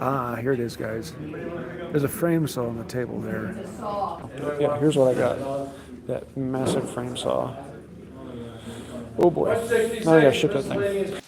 Ah, here it is, guys. There's a frame saw on the table there. Yeah, here's what I got. That massive frame saw. Oh boy. Now I gotta ship that thing.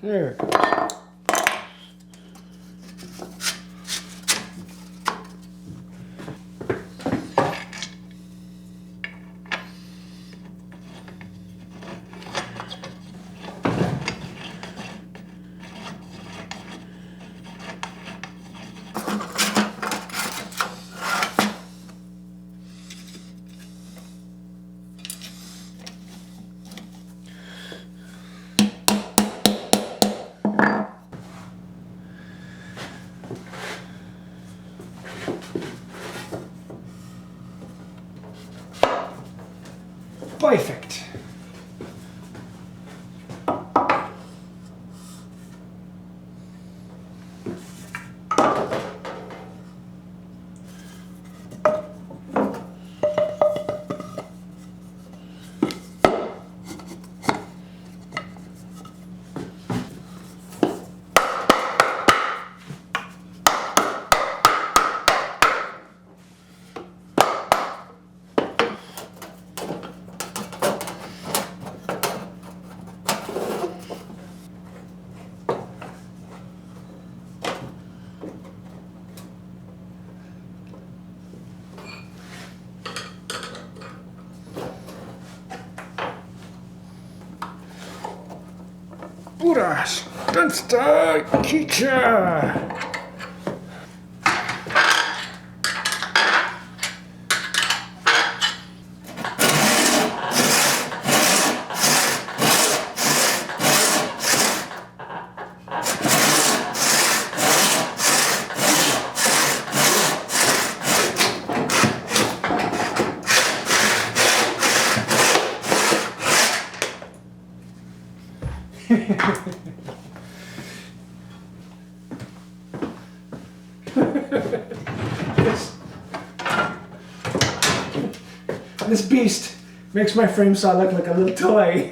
There it goes. Perfect. Kuras, Dunsta, Kicha. This beast makes my frame saw look like a little toy.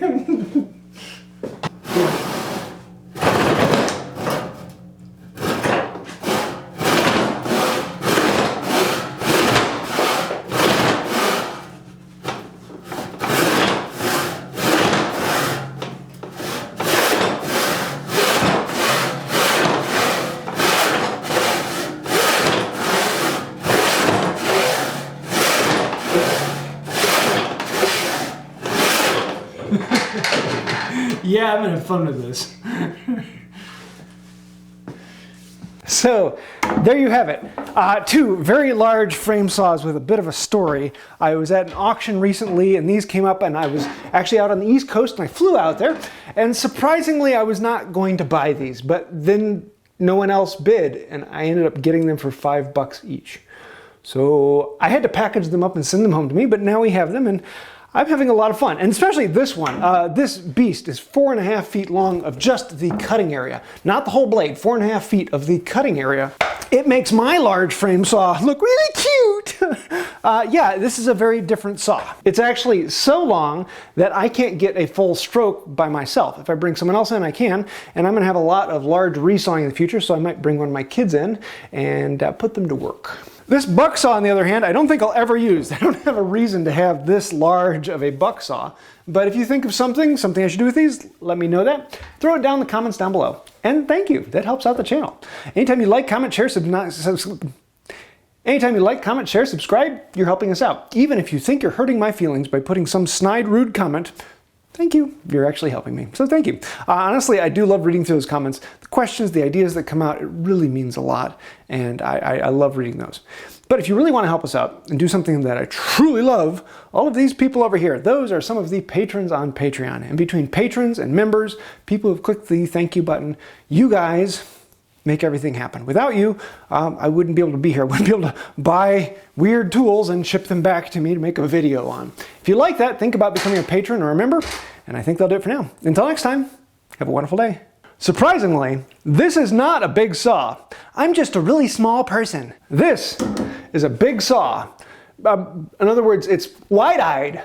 Yeah, I'm gonna have fun with this. So, there you have it. Two very large frame saws with a bit of a story. I was at an auction recently and these came up, and I was actually out on the East Coast and I flew out there, and surprisingly I was not going to buy these, but then no one else bid and I ended up getting them for $5 each. So I had to package them up and send them home to me, but now we have them and I'm having a lot of fun, and especially this one. This beast is 4.5 feet long of just the cutting area. Not the whole blade, 4.5 feet of the cutting area. It makes my large frame saw look really cute. Yeah, this is a very different saw. It's actually so long that I can't get a full stroke by myself. If I bring someone else in, I can, and I'm gonna have a lot of large resawing in the future, so I might bring one of my kids in and put them to work. This buck saw, on the other hand, I don't think I'll ever use. I don't have a reason to have this large of a buck saw. But if you think of something I should do with these, let me know that. Throw it down in the comments down below. And thank you. That helps out the channel. Anytime you like, comment, share, subscribe, you're helping us out. Even if you think you're hurting my feelings by putting some snide, rude comment, thank you. You're actually helping me. So thank you. Honestly, I do love reading through those comments. The questions, the ideas that come out, it really means a lot. And I love reading those. But if you really want to help us out and do something that I truly love, all of these people over here, those are some of the patrons on Patreon. And between patrons and members, people who've clicked the thank you button, you guys make everything happen. Without you, I wouldn't be able to be here. I wouldn't be able to buy weird tools and ship them back to me to make a video on. If you like that, think about becoming a patron or a member, and I think that'll do it for now. Until next time, have a wonderful day. Surprisingly, this is not a big saw. I'm just a really small person. This is a big saw. In other words, it's wide-eyed.